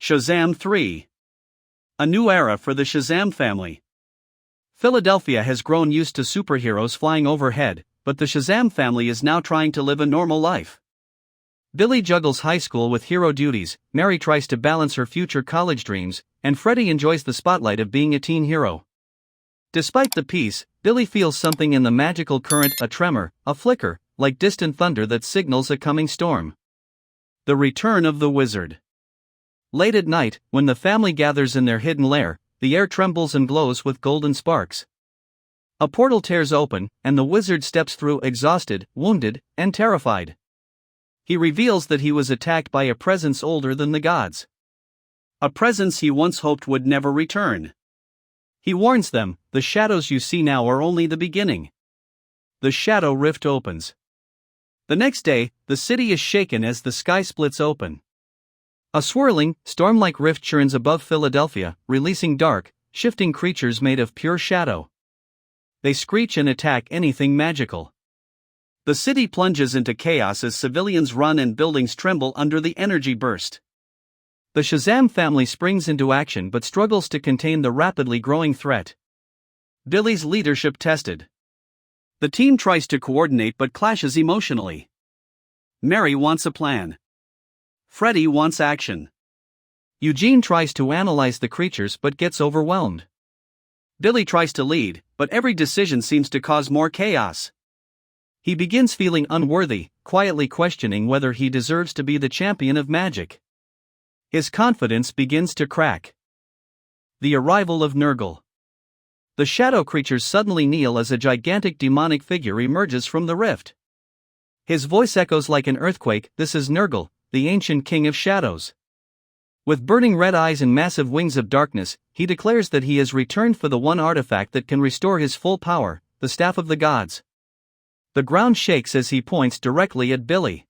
Shazam 3. A new era for the Shazam family. Philadelphia has grown used to superheroes flying overhead, but the Shazam family is now trying to live a normal life. Billy juggles high school with hero duties, Mary tries to balance her future college dreams, and Freddy enjoys the spotlight of being a teen hero. Despite the peace, Billy feels something in the magical current, a tremor, a flicker, like distant thunder that signals a coming storm. The return of the wizard. Late at night, when the family gathers in their hidden lair, the air trembles and glows with golden sparks. A portal tears open, and the wizard steps through exhausted, wounded, and terrified. He reveals that he was attacked by a presence older than the gods. A presence he once hoped would never return. He warns them, the shadows you see now are only the beginning. The shadow rift opens. The next day, the city is shaken as the sky splits open. A swirling, storm-like rift churns above Philadelphia, releasing dark, shifting creatures made of pure shadow. They screech and attack anything magical. The city plunges into chaos as civilians run and buildings tremble under the energy burst. The Shazam family springs into action but struggles to contain the rapidly growing threat. Billy's leadership tested. The team tries to coordinate but clashes emotionally. Mary wants a plan. Freddy wants action. Eugene tries to analyze the creatures but gets overwhelmed. Billy tries to lead, but every decision seems to cause more chaos. He begins feeling unworthy, quietly questioning whether he deserves to be the champion of magic. His confidence begins to crack. The arrival of Nurgal. The shadow creatures suddenly kneel as a gigantic demonic figure emerges from the rift. His voice echoes like an earthquake, "This is Nurgal, the ancient king of shadows." With burning red eyes and massive wings of darkness, he declares that he has returned for the one artifact that can restore his full power, the Staff of the Gods. The ground shakes as he points directly at Billy.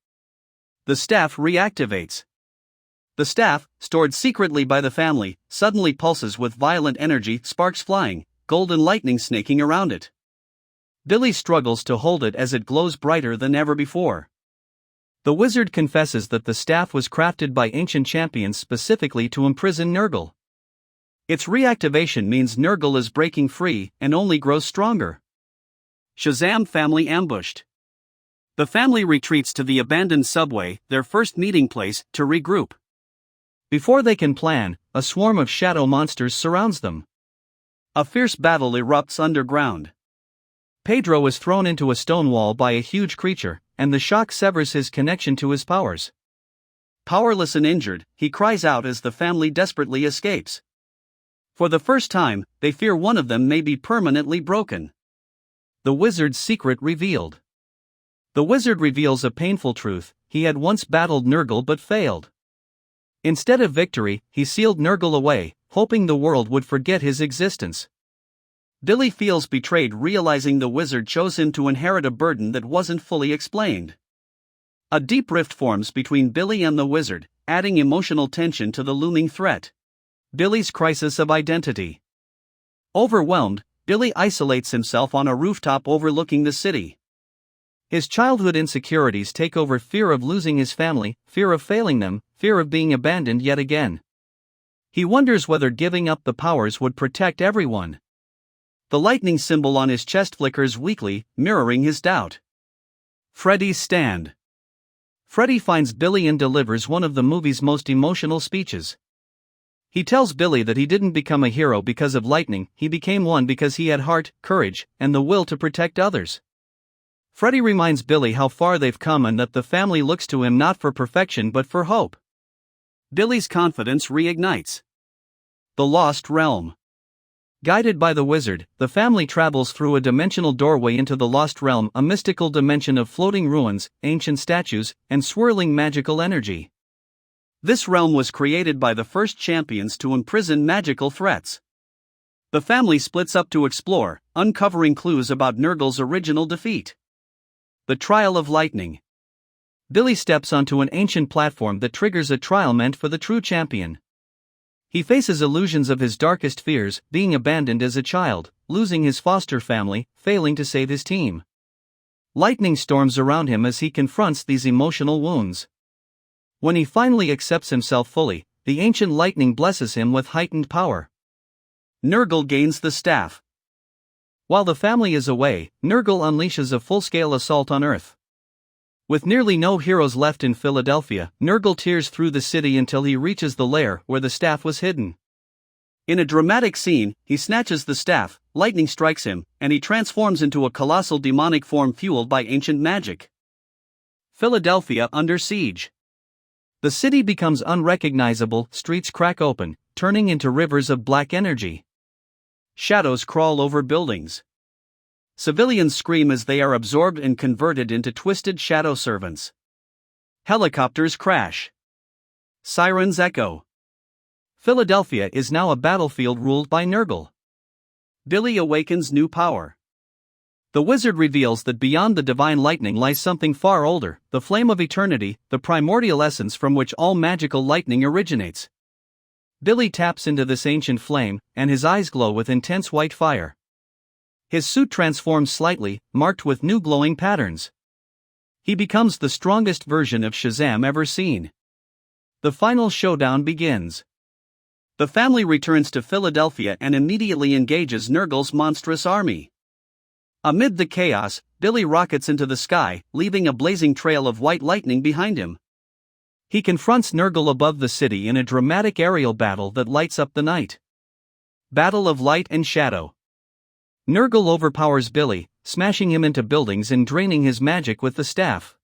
The staff reactivates. The staff, stored secretly by the family, suddenly pulses with violent energy, sparks flying, golden lightning snaking around it. Billy struggles to hold it as it glows brighter than ever before. The wizard confesses that the staff was crafted by ancient champions specifically to imprison Nurgal. Its reactivation means Nurgal is breaking free and only grows stronger. Shazam family ambushed. The family retreats to the abandoned subway, their first meeting place, to regroup. Before they can plan, a swarm of shadow monsters surrounds them. A fierce battle erupts underground. Pedro is thrown into a stone wall by a huge creature, and the shock severs his connection to his powers. Powerless and injured, he cries out as the family desperately escapes. For the first time, they fear one of them may be permanently broken. The wizard's secret revealed. The wizard reveals a painful truth: he had once battled Nurgal but failed. Instead of victory, he sealed Nurgal away, hoping the world would forget his existence. Billy feels betrayed, realizing the wizard chose him to inherit a burden that wasn't fully explained. A deep rift forms between Billy and the wizard, adding emotional tension to the looming threat. Billy's crisis of identity. Overwhelmed, Billy isolates himself on a rooftop overlooking the city. His childhood insecurities take over: fear of losing his family, fear of failing them, fear of being abandoned yet again. He wonders whether giving up the powers would protect everyone. The lightning symbol on his chest flickers weakly, mirroring his doubt. Freddy's stand. Freddy finds Billy and delivers one of the movie's most emotional speeches. He tells Billy that he didn't become a hero because of lightning, he became one because he had heart, courage, and the will to protect others. Freddy reminds Billy how far they've come and that the family looks to him not for perfection but for hope. Billy's confidence reignites. The Lost Realm. Guided by the wizard, the family travels through a dimensional doorway into the Lost Realm, a mystical dimension of floating ruins, ancient statues, and swirling magical energy. This realm was created by the first champions to imprison magical threats. The family splits up to explore, uncovering clues about Nurgal's original defeat. The Trial of Lightning. Billy steps onto an ancient platform that triggers a trial meant for the true champion. He faces illusions of his darkest fears: being abandoned as a child, losing his foster family, failing to save his team. Lightning storms around him as he confronts these emotional wounds. When he finally accepts himself fully, the ancient lightning blesses him with heightened power. Nurgal gains the staff. While the family is away, Nurgal unleashes a full-scale assault on Earth. With nearly no heroes left in Philadelphia, Nurgal tears through the city until he reaches the lair where the staff was hidden. In a dramatic scene, he snatches the staff, lightning strikes him, and he transforms into a colossal demonic form fueled by ancient magic. Philadelphia under siege. The city becomes unrecognizable, streets crack open, turning into rivers of black energy. Shadows crawl over buildings. Civilians scream as they are absorbed and converted into twisted shadow servants. Helicopters crash. Sirens echo. Philadelphia is now a battlefield ruled by Nurgal. Billy awakens new power. The wizard reveals that beyond the divine lightning lies something far older, the flame of eternity, the primordial essence from which all magical lightning originates. Billy taps into this ancient flame, and his eyes glow with intense white fire. His suit transforms slightly, marked with new glowing patterns. He becomes the strongest version of Shazam ever seen. The final showdown begins. The family returns to Philadelphia and immediately engages Nurgal's monstrous army. Amid the chaos, Billy rockets into the sky, leaving a blazing trail of white lightning behind him. He confronts Nurgal above the city in a dramatic aerial battle that lights up the night. Battle of light and shadow. Nurgal overpowers Billy, smashing him into buildings and draining his magic with the staff.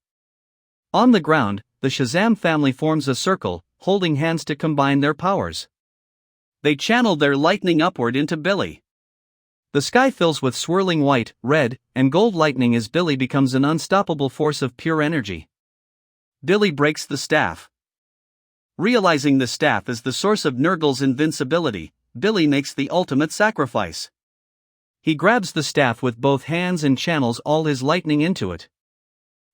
On the ground, the Shazam family forms a circle, holding hands to combine their powers. They channel their lightning upward into Billy. The sky fills with swirling white, red, and gold lightning as Billy becomes an unstoppable force of pure energy. Billy breaks the staff. Realizing the staff is the source of Nurgal's invincibility, Billy makes the ultimate sacrifice. He grabs the staff with both hands and channels all his lightning into it.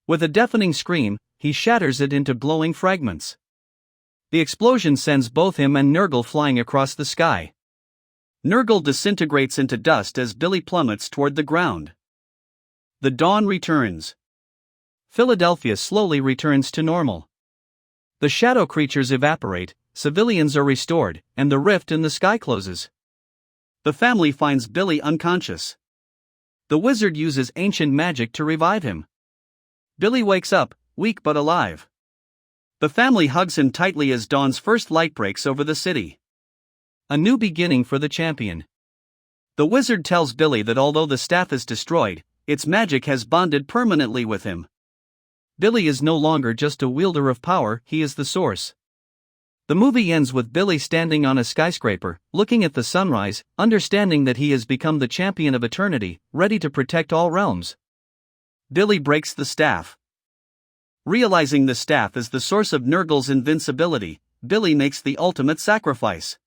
With a deafening scream, he shatters it into glowing fragments. The explosion sends both him and Nurgal flying across the sky. Nurgal disintegrates into dust as Billy plummets toward the ground. The dawn returns. Philadelphia slowly returns to normal. The shadow creatures evaporate, civilians are restored, and the rift in the sky closes. The family finds Billy unconscious. The wizard uses ancient magic to revive him. Billy wakes up, weak but alive. The family hugs him tightly as dawn's first light breaks over the city. A new beginning for the champion. The wizard tells Billy that although the staff is destroyed, its magic has bonded permanently with him. Billy is no longer just a wielder of power, he is the source. The movie ends with Billy standing on a skyscraper, looking at the sunrise, understanding that he has become the champion of eternity, ready to protect all realms. Billy breaks the staff. Realizing the staff is the source of Nurgal's invincibility, Billy makes the ultimate sacrifice.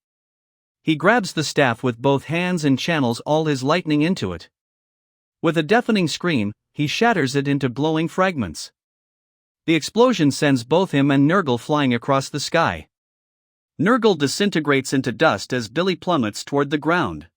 He grabs the staff with both hands and channels all his lightning into it. With a deafening scream, he shatters it into glowing fragments. The explosion sends both him and Nurgal flying across the sky. Nurgal disintegrates into dust as Billy plummets toward the ground.